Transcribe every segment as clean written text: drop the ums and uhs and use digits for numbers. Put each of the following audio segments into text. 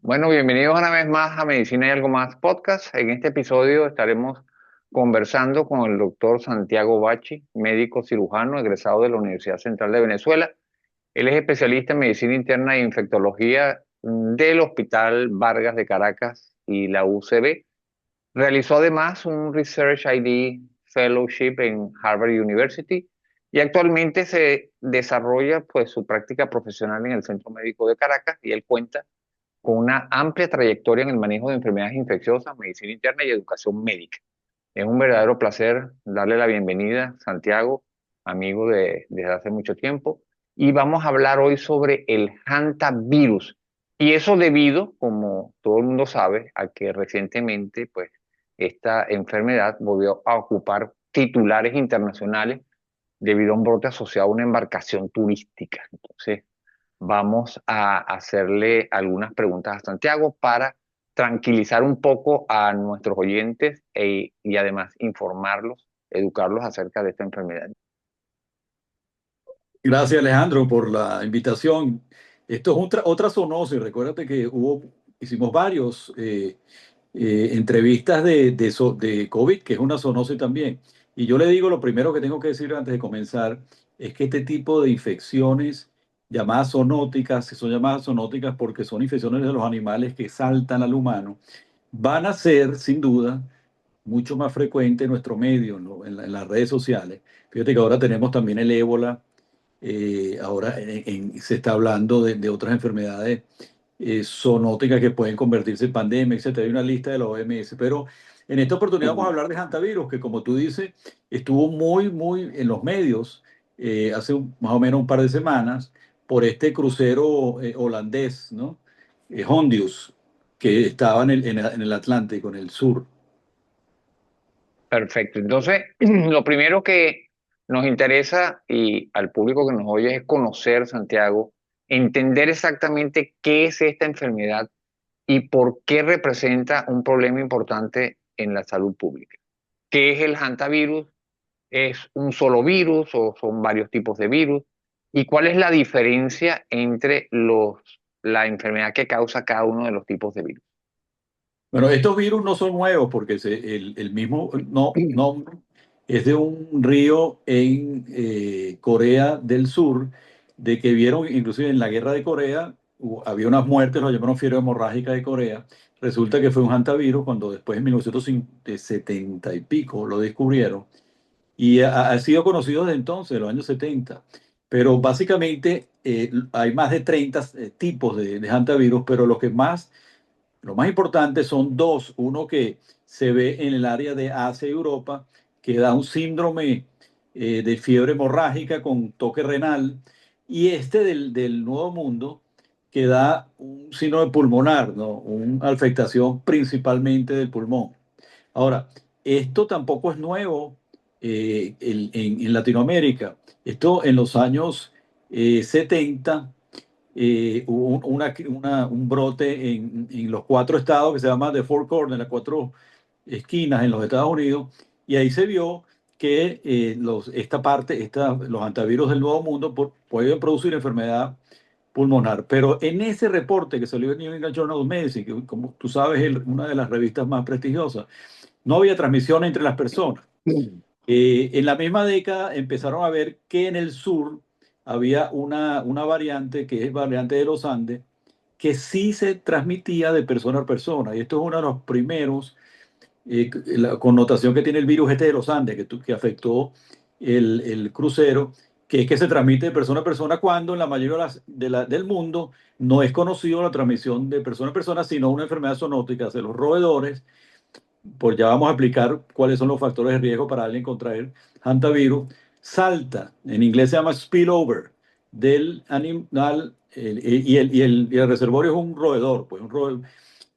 Bueno, bienvenidos una vez más a Medicina y Algo Más Podcast. En este episodio estaremos conversando con el doctor Santiago Bachi, médico cirujano egresado de la Universidad Central de Venezuela. Él es especialista en medicina interna e infectología del Hospital Vargas de Caracas y la UCB. Realizó además un Research ID Fellowship en Harvard University y actualmente se desarrolla pues su práctica profesional en el Centro Médico de Caracas y él cuenta con una amplia trayectoria en el manejo de enfermedades infecciosas, medicina interna y educación médica. Es un verdadero placer darle la bienvenida, Santiago, amigo desde hace mucho tiempo, y vamos a hablar hoy sobre el hantavirus. Y eso debido, como todo el mundo sabe, a que recientemente, pues, esta enfermedad volvió a ocupar titulares internacionales debido a un brote asociado a una embarcación turística. Entonces, vamos a hacerle algunas preguntas a Santiago para tranquilizar un poco a nuestros oyentes y además informarlos, educarlos acerca de esta enfermedad. Gracias, Alejandro, por la invitación. Esto es otra zoonosis. Recuérdate que hicimos varios entrevistas de COVID, que es una zoonosis también. Y yo le digo, lo primero que tengo que decir antes de comenzar es que este tipo de infecciones llamadas zoonóticas, que son llamadas zoonóticas porque son infecciones de los animales que saltan al humano, van a ser, sin duda, mucho más frecuentes en nuestro medio, ¿no? En las redes sociales. Fíjate que ahora tenemos también el ébola. Ahora se está hablando de otras enfermedades zoonóticas que pueden convertirse en pandemia, etcétera. Hay una lista de la OMS, pero en esta oportunidad vamos a hablar de hantavirus, que como tú dices, estuvo muy en los medios hace más o menos un par de semanas por este crucero holandés, ¿no? Hondius, que estaba en el Atlántico, en el sur. Perfecto. Entonces, lo primero que nos interesa y al público que nos oye es conocer, Santiago, entender exactamente qué es esta enfermedad y por qué representa un problema importante en la salud pública. ¿Qué es el hantavirus? ¿Es un solo virus o son varios tipos de virus? ¿Y cuál es la diferencia entre la enfermedad que causa cada uno de los tipos de virus? Bueno, estos virus no son nuevos porque el mismo nombre es de un río en Corea del Sur, de que vieron, inclusive en la guerra de Corea, había unas muertes, lo llamaron fiebre hemorrágica de Corea. Resulta que fue un hantavirus cuando después en 1970 y pico lo descubrieron. Y ha sido conocido desde entonces, de los años 70. Pero básicamente hay más de 30 tipos de hantavirus, pero lo más importante son dos. Uno que se ve en el área de Asia y Europa, que da un síndrome de fiebre hemorrágica con toque renal, y este del Nuevo Mundo, que da un síndrome pulmonar, ¿no? Una afectación principalmente del pulmón. Ahora, esto tampoco es nuevo en Latinoamérica. Esto en los años 70 hubo un brote en los cuatro estados que se llama The Four Corners, las cuatro esquinas en los Estados Unidos, y ahí se vio que los antivirus del Nuevo Mundo pueden producir enfermedad pulmonar. Pero en ese reporte que salió en New England Journal of Medicine, que como tú sabes es una de las revistas más prestigiosas, no había transmisión entre las personas. En la misma década empezaron a ver que en el sur había una variante, que es variante de los Andes, que sí se transmitía de persona a persona. Y esto es uno de los primeros, la connotación que tiene el virus este de los Andes, que afectó el crucero, que es que se transmite de persona a persona cuando en la mayoría del mundo no es conocido la transmisión de persona a persona, sino una enfermedad zoonótica de los roedores. Pues ya vamos a explicar cuáles son los factores de riesgo para alguien contraer hantavirus. Salta, en inglés se llama spillover, del animal, y el reservorio es un roedor, pues un roedor.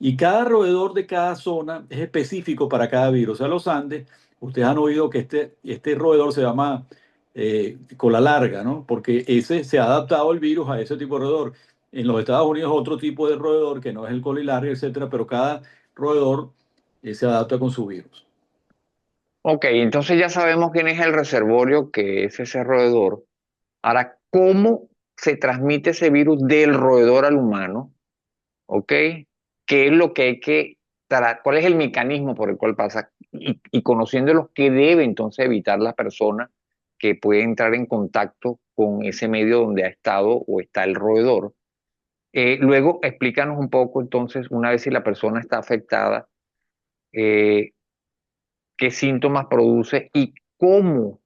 Y cada roedor de cada zona es específico para cada virus. O sea, los Andes, ustedes han oído que este roedor se llama cola larga, ¿no? Porque ese se ha adaptado el virus a ese tipo de roedor. En los Estados Unidos otro tipo de roedor que no es el colilarga, etcétera, pero cada roedor se adapta con su virus. Ok, entonces ya sabemos quién es el reservorio, que es ese roedor. Ahora, ¿cómo se transmite ese virus del roedor al humano? ¿Ok? qué es lo que hay que, cuál es el mecanismo por el cual pasa, y conociéndolos, qué debe entonces evitar la persona que puede entrar en contacto con ese medio donde ha estado o está el roedor. Luego, explícanos un poco entonces, una vez si la persona está afectada, eh, qué síntomas produce y cómo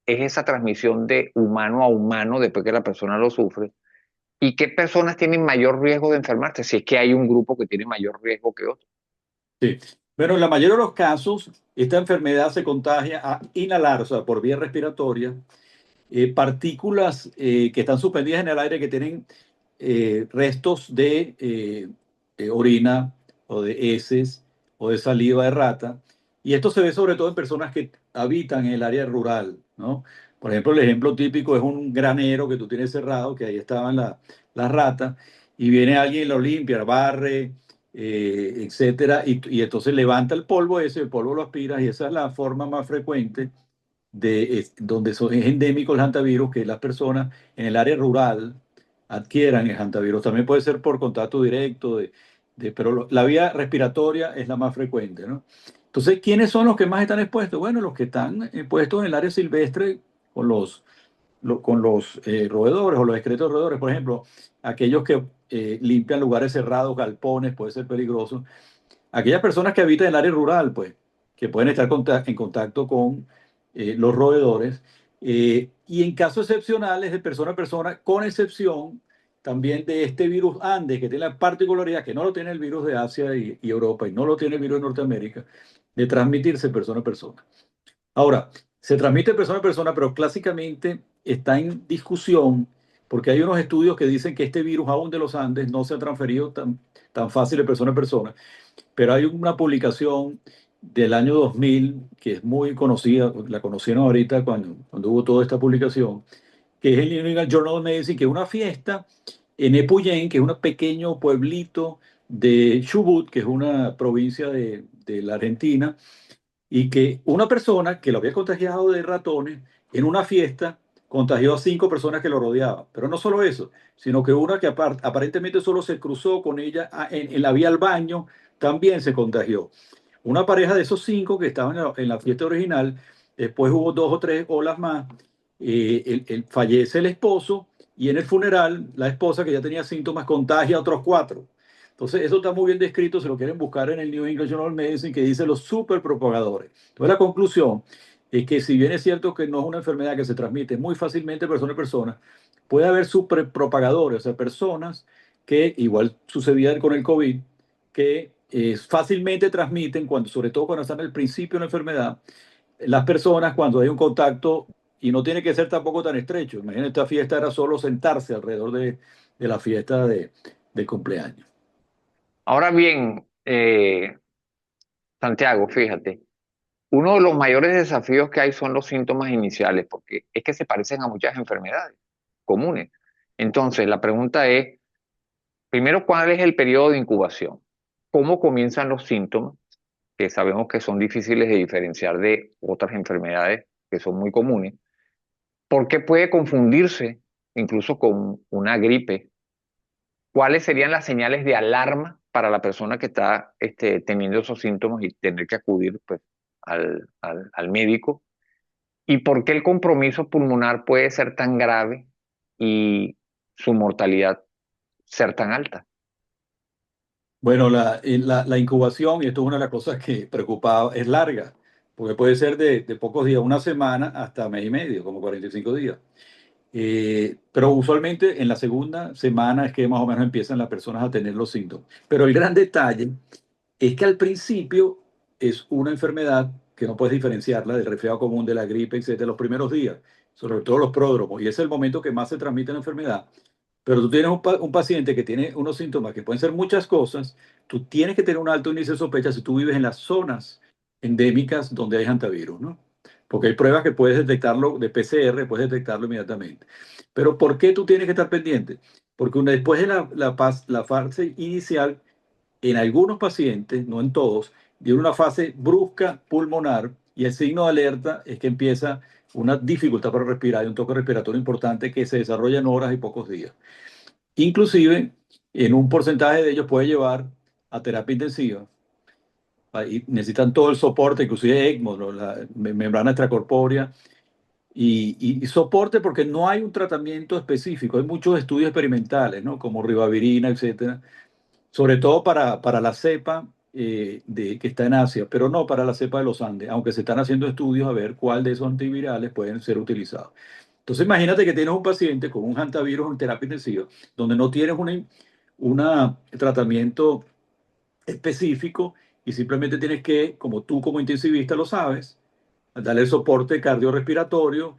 es esa transmisión de humano a humano después que la persona lo sufre, y qué personas tienen mayor riesgo de enfermarse, si es que hay un grupo que tiene mayor riesgo que otro. Sí. Bueno, en la mayoría de los casos, esta enfermedad se contagia a inhalar, o sea, por vía respiratoria, partículas que están suspendidas en el aire que tienen restos de orina o de heces o de saliva de rata. Y esto se ve sobre todo en personas que habitan en el área rural, ¿no? Por ejemplo, el ejemplo típico es un granero que tú tienes cerrado, que ahí estaban las ratas, y viene alguien y lo limpia, barre, etcétera, y entonces levanta el polvo ese, el polvo lo aspira, y esa es la forma más frecuente donde es endémico el hantavirus, que las personas en el área rural adquieran el hantavirus. También puede ser por contacto directo, pero la vía respiratoria es la más frecuente, ¿no? Entonces, ¿quiénes son los que más están expuestos? Bueno, los que están expuestos en el área silvestre con los roedores o los excretos de roedores. Por ejemplo, aquellos que limpian lugares cerrados, galpones, puede ser peligroso. Aquellas personas que habitan en el área rural, pues, que pueden estar en contacto con los roedores, y en casos excepcionales de persona a persona, con excepción también de este virus Andes, que tiene la particularidad que no lo tiene el virus de Asia y Europa y no lo tiene el virus de Norteamérica, de transmitirse persona a persona. Ahora, se transmite de persona a persona, pero clásicamente está en discusión porque hay unos estudios que dicen que este virus aún de los Andes no se ha transferido tan fácil de persona a persona, pero hay una publicación del año 2000 que es muy conocida, la conocieron ahorita cuando hubo toda esta publicación, que es el New England Journal of Medicine, que es una fiesta en Epuyén, que es un pequeño pueblito de Chubut, que es una provincia de la Argentina, y que una persona que lo había contagiado de ratones en una fiesta contagió a 5 personas que lo rodeaban. Pero no solo eso, sino que una que aparentemente solo se cruzó con ella en la vía al baño también se contagió. Una pareja de esos 5 que estaban en la fiesta original, después hubo 2 o 3 olas más, fallece el esposo y en el funeral la esposa que ya tenía síntomas contagia a otros 4. Entonces, eso está muy bien descrito, si lo quieren buscar en el New England Journal of Medicine, que dice los superpropagadores. Entonces, la conclusión es que si bien es cierto que no es una enfermedad que se transmite muy fácilmente de persona a persona, puede haber superpropagadores, o sea, personas que, igual sucedía con el COVID, que fácilmente transmiten, sobre todo cuando están al principio de la enfermedad, las personas cuando hay un contacto, y no tiene que ser tampoco tan estrecho. Imagínate, esta fiesta era solo sentarse alrededor de la fiesta de cumpleaños. Ahora bien, Santiago, fíjate, uno de los mayores desafíos que hay son los síntomas iniciales, porque es que se parecen a muchas enfermedades comunes. Entonces, la pregunta es, primero, ¿cuál es el periodo de incubación? ¿Cómo comienzan los síntomas? Que sabemos que son difíciles de diferenciar de otras enfermedades que son muy comunes. ¿Por qué puede confundirse incluso con una gripe? ¿Cuáles serían las señales de alarma para la persona que está teniendo esos síntomas y tener que acudir, pues, al médico? ¿Y por qué el compromiso pulmonar puede ser tan grave y su mortalidad ser tan alta? Bueno, la incubación, y esto es una de las cosas que preocupaba, es larga, porque puede ser de pocos días, una semana hasta mes y medio, como 45 días. Pero usualmente en la segunda semana es que más o menos empiezan las personas a tener los síntomas. Pero el gran detalle es que al principio es una enfermedad que no puedes diferenciarla del resfriado común, de la gripe, etcétera, los primeros días, sobre todo los pródromos, y es el momento que más se transmite la enfermedad. Pero tú tienes un paciente que tiene unos síntomas que pueden ser muchas cosas, tú tienes que tener un alto índice de sospecha si tú vives en las zonas endémicas donde hay hantavirus, ¿no? Porque hay pruebas que puedes detectarlo de PCR, puedes detectarlo inmediatamente. Pero ¿por qué tú tienes que estar pendiente? Porque después de la fase inicial, en algunos pacientes, no en todos, viene una fase brusca pulmonar y el signo de alerta es que empieza una dificultad para respirar y un toque respiratorio importante que se desarrolla en horas y pocos días. Inclusive, en un porcentaje de ellos puede llevar a terapia intensiva, y necesitan todo el soporte, inclusive ECMO, ¿no? La membrana extracorpórea, y soporte porque no hay un tratamiento específico. Hay muchos estudios experimentales, ¿no? Como ribavirina, etcétera, sobre todo para la cepa que está en Asia, pero no para la cepa de los Andes, aunque se están haciendo estudios a ver cuál de esos antivirales pueden ser utilizados. Entonces imagínate que tienes un paciente con un hantavirus en terapia intensiva, donde no tienes un tratamiento específico y simplemente tienes que, como tú como intensivista lo sabes, darle soporte cardiorrespiratorio.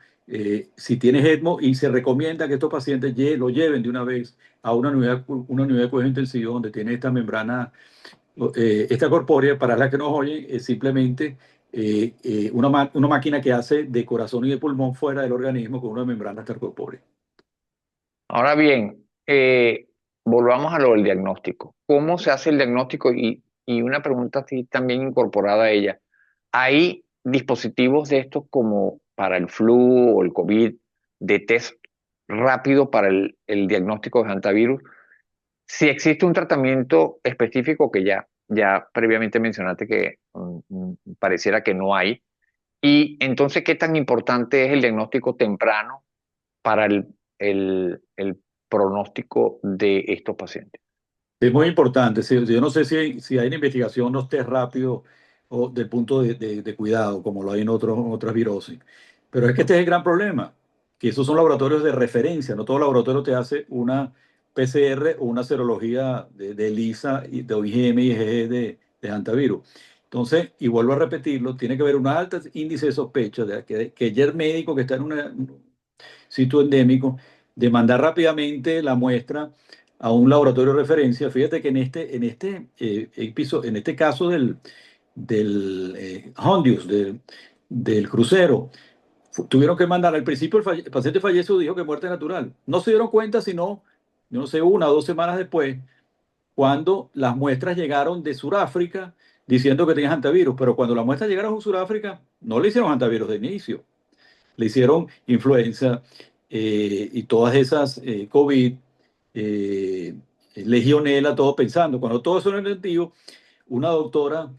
Si tienes ECMO, y se recomienda que estos pacientes lo lleven de una vez a una unidad de cuidado intensivo donde tiene esta membrana, esta corpórea. Para las que nos oyen, es simplemente una máquina que hace de corazón y de pulmón fuera del organismo con una membrana extracorpórea. Ahora bien, volvamos a lo del diagnóstico. ¿Cómo se hace el diagnóstico? Y una pregunta así también incorporada a ella. ¿Hay dispositivos de estos como para el flu o el COVID de test rápido para el diagnóstico de hantavirus? Si existe un tratamiento específico que ya previamente mencionaste que pareciera que no hay. Y entonces, ¿qué tan importante es el diagnóstico temprano para el pronóstico de estos pacientes? Es muy importante. Sí, yo no sé si hay una investigación, no esté rápido o del punto de cuidado, como lo hay en otras virosis. Pero es que este es el gran problema, que esos son laboratorios de referencia. No todo laboratorio te hace una PCR o una serología de ELISA, de OIgM y IgG de hantavirus. Entonces, y vuelvo a repetirlo, tiene que haber un alto índice de sospecha de que ya el médico que está en un sitio endémico, de mandar rápidamente la muestra a un laboratorio de referencia. Fíjate que en este caso del Hondius, del crucero, tuvieron que mandar. Al principio el paciente falleció, dijo que muerte natural. No se dieron cuenta sino, yo no sé, 1 o 2 semanas después, cuando las muestras llegaron de Sudáfrica diciendo que tenían hantavirus. Pero cuando las muestras llegaron a Sudáfrica, no le hicieron hantavirus de inicio, le hicieron influenza, y todas esas COVID, eh, legionela, todo pensando. Cuando todo eso era negativo, una doctora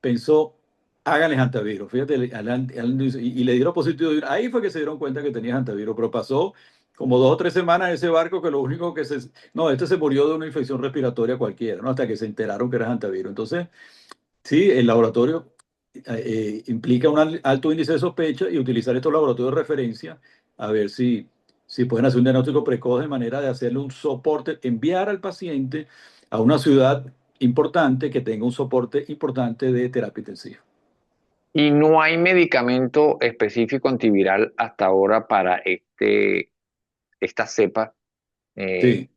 pensó, háganles antivirus. Fíjate, y le dieron positivo. Ahí fue que se dieron cuenta que tenía antivirus, pero pasó como 2 o 3 semanas en ese barco, que lo único que no, este se murió de una infección respiratoria cualquiera, ¿no? Hasta que se enteraron que era antivirus. Entonces, sí, el laboratorio implica un alto índice de sospecha, y utilizar estos laboratorios de referencia a ver si pueden hacer un diagnóstico precoz de manera de hacerle un soporte, enviar al paciente a una ciudad importante que tenga un soporte importante de terapia intensiva. Y no hay medicamento específico antiviral hasta ahora para esta cepa eh, Sí,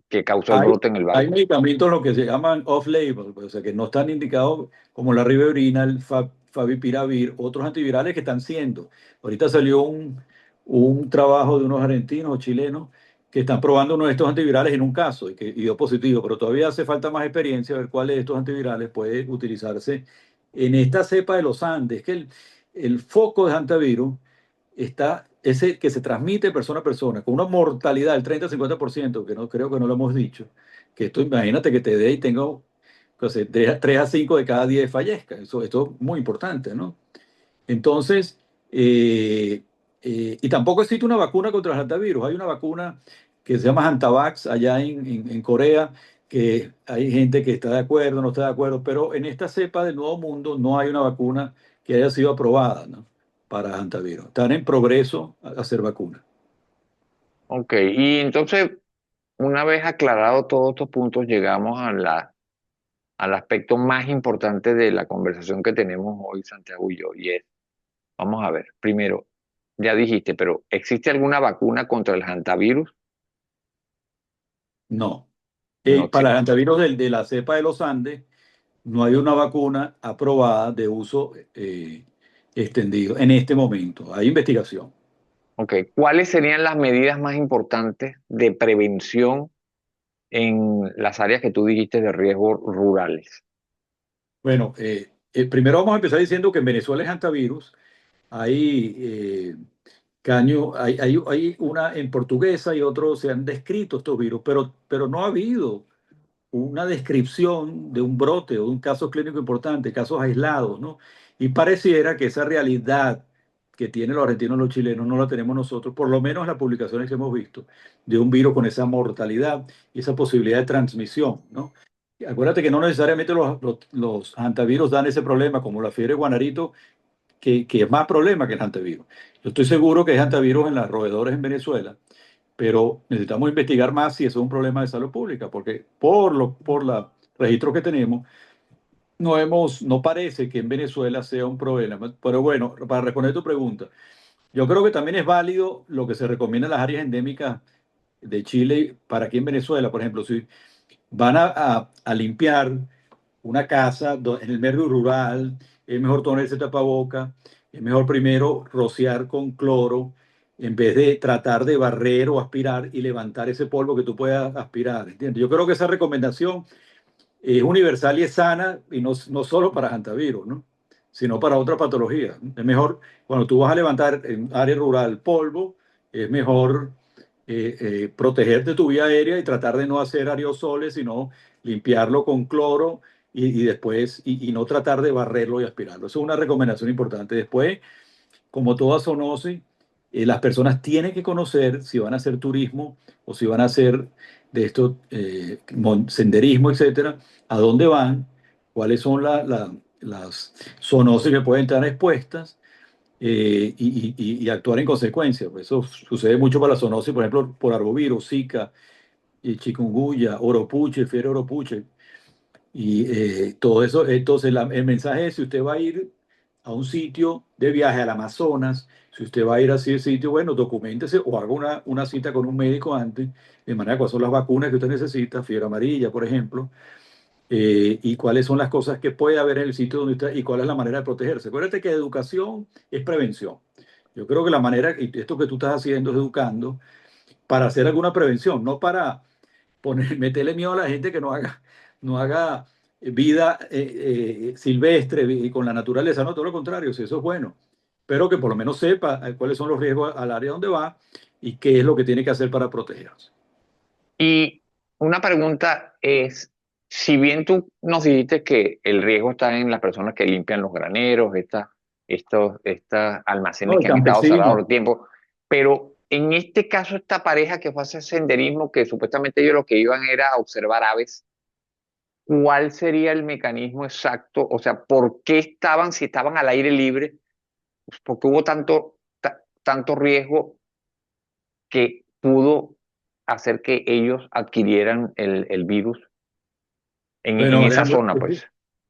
que causó el hay, brote en el hay barco. medicamentos lo que se llaman off-label, pues, o sea, que no están indicados, como la ribavirina, el favipiravir, otros antivirales que están siendo. Ahorita salió un trabajo de unos argentinos o chilenos que están probando uno de estos antivirales en un caso y dio positivo, pero todavía hace falta más experiencia a ver cuáles de estos antivirales puede utilizarse en esta cepa de los Andes, que el foco de hantavirus ese que se transmite persona a persona, con una mortalidad del 30-50%, que no creo que no lo hemos dicho, que esto imagínate que te dé y tenga, o sea, 3 a 5 de cada 10 fallezca. Esto es muy importante, ¿no? Entonces, y tampoco existe una vacuna contra el hantavirus. Hay una vacuna que se llama Hantavax allá en Corea, que hay gente que está de acuerdo, no está de acuerdo, pero en esta cepa del Nuevo Mundo no hay una vacuna que haya sido aprobada, ¿no? Para hantavirus. Están en progreso a hacer vacunas. Ok, y entonces, una vez aclarado todos estos puntos, llegamos al aspecto más importante de la conversación que tenemos hoy, Santiago y yo, y es, vamos a ver, primero, ya dijiste, pero ¿existe alguna vacuna contra el hantavirus? No. No Para el existe. hantavirus de la cepa de los Andes, no hay una vacuna aprobada de uso extendido en este momento. Hay investigación. Ok, ¿cuáles serían las medidas más importantes de prevención en las áreas que tú dijiste de riesgo rurales? Bueno, primero vamos a empezar diciendo que en Venezuela es hantavirus. Hay hay una en portuguesa y otros se han descrito estos virus, pero no ha habido una descripción de un brote o de un caso clínico importante, casos aislados, ¿no? Y pareciera que esa realidad que tienen los argentinos y los chilenos no la tenemos nosotros, por lo menos en las publicaciones que hemos visto, de un virus con esa mortalidad y esa posibilidad de transmisión, ¿no? Acuérdate que no necesariamente los hantavirus dan ese problema, como la fiebre guanarito, que es más problema que el hantavirus. Yo estoy seguro que hay hantavirus en los roedores en Venezuela, pero necesitamos investigar más si eso es un problema de salud pública, porque por la registro que tenemos, no parece que en Venezuela sea un problema. Pero bueno, para responder tu pregunta, yo creo que también es válido lo que se recomienda en las áreas endémicas de Chile para aquí en Venezuela. Por ejemplo, si van a limpiar una casa en el medio rural, es mejor ponerse tapaboca, es mejor primero rociar con cloro en vez de tratar de barrer o aspirar y levantar ese polvo que tú puedas aspirar, ¿entiendes? Yo creo que esa recomendación es universal y es sana, y no solo para hantavirus, ¿no? Sino para otras patologías. Es mejor, cuando tú vas a levantar en área rural polvo, es mejor protegerte tu vía aérea y tratar de no hacer aerosoles, sino limpiarlo con cloro y después, y no tratar de barrerlo y aspirarlo. Eso es una recomendación importante. Después, como toda zoonosis, las personas tienen que conocer si van a hacer turismo o si van a hacer de esto senderismo, etcétera, a dónde van, cuáles son las zoonosis que pueden estar expuestas, y actuar en consecuencia. Pues eso sucede mucho para la zoonosis, por ejemplo, por arbovirus, Zika, y chikungunya, oropuche, fiebre oropuche. Y todo eso, entonces el mensaje es, si usted va a ir a un sitio de viaje al Amazonas, si usted va a ir así de sitio, bueno, documéntese o haga una cita con un médico antes, de manera cuáles son las vacunas que usted necesita, fiebre amarilla, por ejemplo, y cuáles son las cosas que puede haber en el sitio donde está y cuál es la manera de protegerse. Acuérdate que educación es prevención. Yo creo que la manera, y esto que tú estás haciendo es educando para hacer alguna prevención, no para meterle miedo a la gente que no haga vida silvestre y con la naturaleza, no, todo lo contrario, si eso es bueno, pero que por lo menos sepa cuáles son los riesgos al área donde va y qué es lo que tiene que hacer para protegerse. Y una pregunta es, si bien tú nos dijiste que el riesgo está en las personas que limpian los graneros, estas No, almacenes el que han estado cerrados campesino. por tiempo, pero en este caso, esta pareja que fue a hacer senderismo, que supuestamente ellos lo que iban era a observar aves, ¿cuál sería el mecanismo exacto? O sea, ¿por qué estaban, si estaban al aire libre, pues, por qué hubo tanto riesgo que pudo hacer que ellos adquirieran el virus en Bueno, esa Alejandro, zona, pues?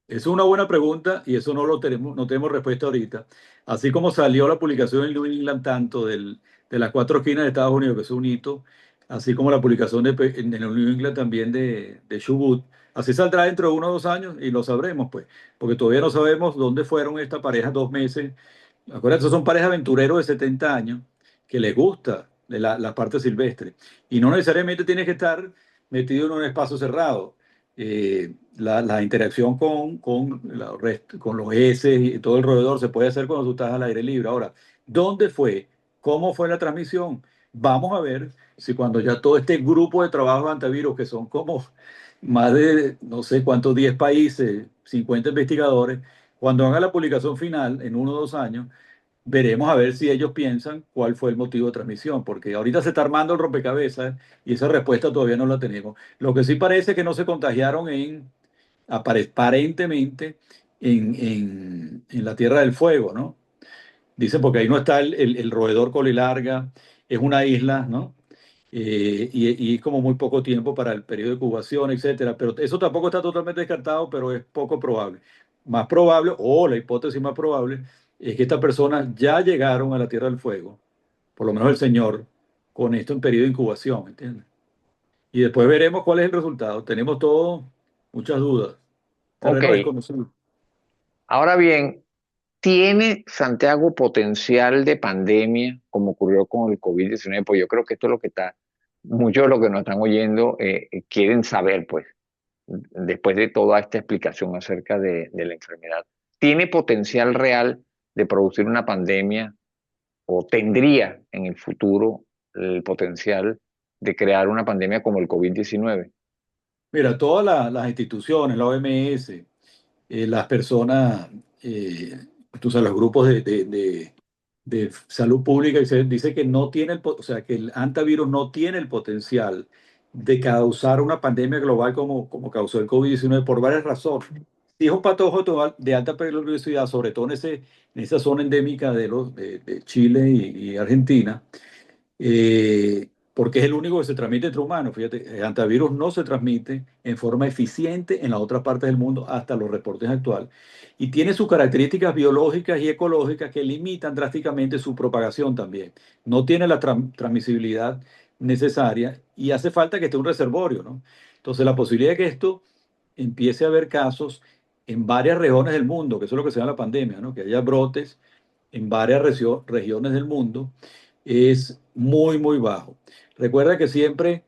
es una buena pregunta y eso no tenemos respuesta ahorita. Así como salió la publicación en New England tanto de las cuatro esquinas de Estados Unidos, que es un hito, así como la publicación en el New England también de Chubut, así saldrá dentro de 1 o 2 años y lo sabremos, pues, porque todavía no sabemos dónde fueron estas parejas 2 meses. Acuérdate, son parejas aventureros de 70 años que les gusta la parte silvestre y no necesariamente tienes que estar metido en un espacio cerrado. La interacción con los heces y todo el roedor se puede hacer cuando tú estás al aire libre. Ahora, ¿dónde fue? ¿Cómo fue la transmisión? Vamos a ver si cuando ya todo este grupo de trabajo antivirus, que son como más de no sé cuántos, 10 países, 50 investigadores, cuando hagan la publicación final en 1 o 2 años, veremos a ver si ellos piensan cuál fue el motivo de transmisión, porque ahorita se está armando el rompecabezas y esa respuesta todavía no la tenemos. Lo que sí parece que no se contagiaron aparentemente en la Tierra del Fuego, ¿no? Dicen porque ahí no está el roedor colilarga, es una isla, ¿no? Y como muy poco tiempo para el periodo de incubación, etcétera. Pero eso tampoco está totalmente descartado, pero es poco probable. Más probable, o la hipótesis más probable, es que estas personas ya llegaron a la Tierra del Fuego, por lo menos el Señor, con esto en periodo de incubación, ¿entiendes? Y después veremos cuál es el resultado. Tenemos todos muchas dudas. Ok, Terreno desconocido. ahora bien, ¿tiene Santiago potencial de pandemia como ocurrió con el COVID-19? Pues yo creo que esto es lo que muchos de los que nos están oyendo quieren saber, pues, después de toda esta explicación acerca de la enfermedad. ¿Tiene potencial real de producir una pandemia o tendría en el futuro el potencial de crear una pandemia como el COVID-19? Mira, todas las instituciones, la OMS, las personas, eh, tú sabes, los grupos de salud pública dice que no tiene o sea, que el antivirus no tiene el potencial de causar una pandemia global como causó el COVID-19 por varias razones. Si es un patógeno de alta peligrosidad, sobre todo en esa zona endémica de Chile y Argentina, porque es el único que se transmite entre humanos. Fíjate, el antivirus no se transmite en forma eficiente en las otras partes del mundo hasta los reportes actuales. Y tiene sus características biológicas y ecológicas que limitan drásticamente su propagación también. No tiene la transmisibilidad necesaria y hace falta que esté un reservorio, ¿no? Entonces, la posibilidad de que esto empiece a haber casos en varias regiones del mundo, que eso es lo que se llama la pandemia, ¿no? Que haya brotes en varias regiones del mundo, es muy, muy bajo. Recuerda que siempre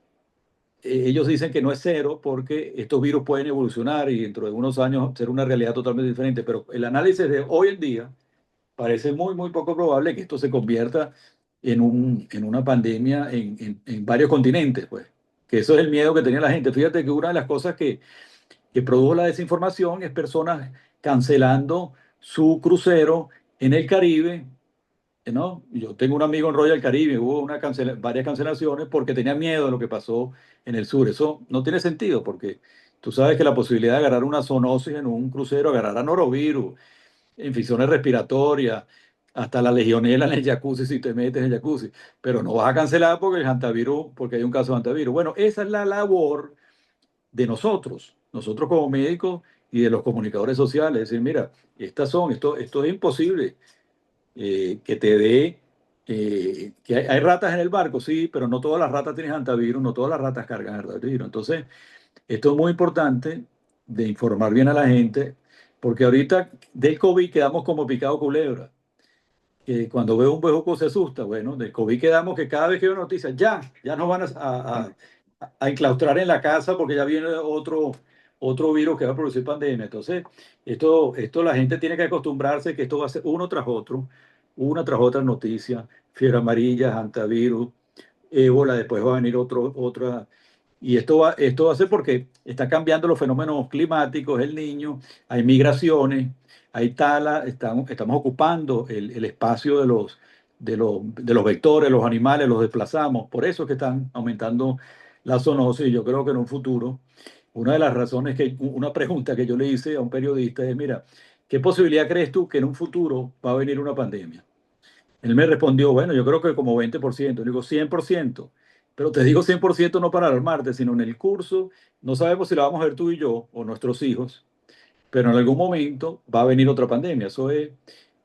ellos dicen que no es cero porque estos virus pueden evolucionar y dentro de unos años ser una realidad totalmente diferente, pero el análisis de hoy en día parece muy, muy poco probable que esto se convierta en una pandemia en varios continentes, pues. Que eso es el miedo que tenía la gente. Fíjate que una de las cosas que produjo la desinformación es personas cancelando su crucero en el Caribe, ¿no? Yo tengo un amigo en Royal Caribe, hubo varias cancelaciones porque tenía miedo de lo que pasó en el sur. Eso no tiene sentido porque tú sabes que la posibilidad de agarrar una zoonosis en un crucero, agarrar a norovirus, infecciones respiratorias, hasta la legionela en el jacuzzi si te metes en el jacuzzi, pero no vas a cancelar porque el hantavirus, porque hay un caso de hantavirus. Bueno, esa es la labor de nosotros como médicos y de los comunicadores sociales, es decir, mira, esto es imposible que te dé, que hay ratas en el barco, sí, pero no todas las ratas tienen hantavirus, no todas las ratas cargan hantavirus. Entonces, esto es muy importante de informar bien a la gente, porque ahorita del COVID quedamos como picado culebra, que cuando ve un bejuco se asusta. Bueno, del COVID quedamos que cada vez que hay una noticia, ya nos van a enclaustrar en la casa porque ya viene otro virus que va a producir pandemia. Entonces, esto la gente tiene que acostumbrarse que esto va a ser uno tras otro, una tras otra noticia, fiebre amarilla, hantavirus, ébola, después va a venir otra. Y esto va a ser porque está cambiando los fenómenos climáticos, el niño, hay migraciones, hay tala, estamos ocupando el espacio de los vectores, los animales, los desplazamos. Por eso es que están aumentando la zoonosis. Y yo creo que en un futuro, una de las razones una pregunta que yo le hice a un periodista es, mira, ¿qué posibilidad crees tú que en un futuro va a venir una pandemia? Él me respondió, bueno, yo creo que como 20%. Le digo, 100%. Pero te digo 100% no para alarmarte, sino en el curso, no sabemos si la vamos a ver tú y yo o nuestros hijos, pero en algún momento va a venir otra pandemia. Eso es,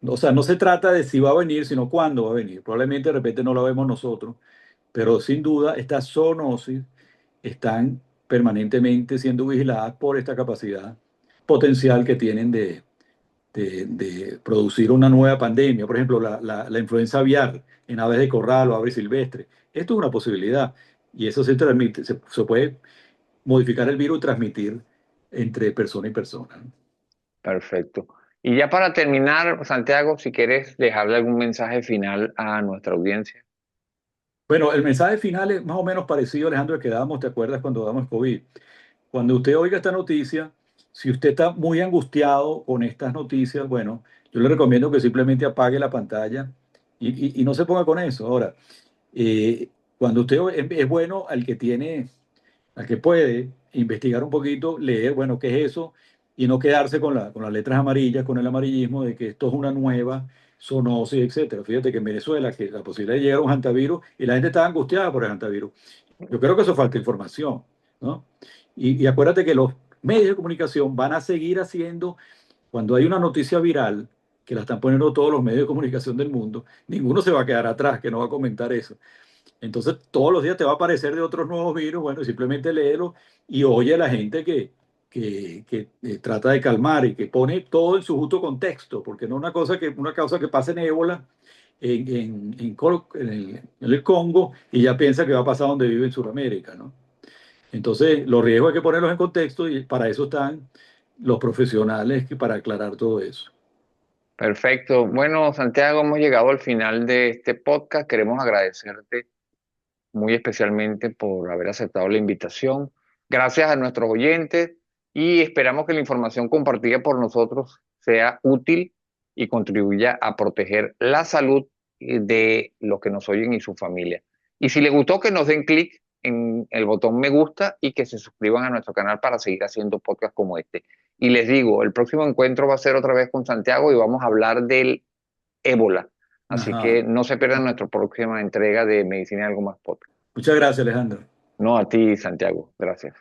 o sea, no se trata de si va a venir, sino cuándo va a venir. Probablemente de repente no la vemos nosotros, pero sin duda estas zoonosis están permanentemente siendo vigiladas por esta capacidad potencial que tienen de producir una nueva pandemia. Por ejemplo, la influenza aviar en aves de corral o aves silvestres. Esto es una posibilidad y eso se transmite, se puede modificar el virus y transmitir entre persona y persona, ¿no? Perfecto. Y ya para terminar, Santiago, si quieres dejarle algún mensaje final a nuestra audiencia. Bueno, el mensaje final es más o menos parecido, Alejandro, al que dábamos, ¿te acuerdas cuando damos COVID? Cuando usted oiga esta noticia, si usted está muy angustiado con estas noticias, bueno, yo le recomiendo que simplemente apague la pantalla y no se ponga con eso. Ahora, eh, cuando usted es bueno al que puede investigar un poquito, leer, bueno, qué es eso, y no quedarse con las letras amarillas, con el amarillismo de que esto es una nueva zoonosis, etcétera. Fíjate que en Venezuela, que la posibilidad de llegar a un hantavirus, y la gente estaba angustiada por el hantavirus. Yo creo que eso falta información, ¿no? Y acuérdate que los medios de comunicación van a seguir haciendo, cuando hay una noticia viral, que la están poniendo todos los medios de comunicación del mundo, ninguno se va a quedar atrás, que no va a comentar eso. Entonces, todos los días te va a aparecer de otros nuevos virus, bueno, simplemente léelo y oye a la gente que trata de calmar y que pone todo en su justo contexto, porque no una causa que pasa en ébola en el Congo y ya piensa que va a pasar donde vive en Sudamérica, ¿no? Entonces, los riesgos hay que ponerlos en contexto y para eso están los profesionales para aclarar todo eso. Perfecto. Bueno, Santiago, hemos llegado al final de este podcast. Queremos agradecerte muy especialmente por haber aceptado la invitación. Gracias a nuestros oyentes y esperamos que la información compartida por nosotros sea útil y contribuya a proteger la salud de los que nos oyen y su familia. Y si les gustó, que nos den clic en el botón me gusta y que se suscriban a nuestro canal para seguir haciendo podcasts como este. Y les digo, el próximo encuentro va a ser otra vez con Santiago y vamos a hablar del ébola. Así que Ajá. no se pierdan nuestra próxima entrega de Medicina y Algo Más Podcast. Muchas gracias, Alejandro. No a ti, Santiago. Gracias.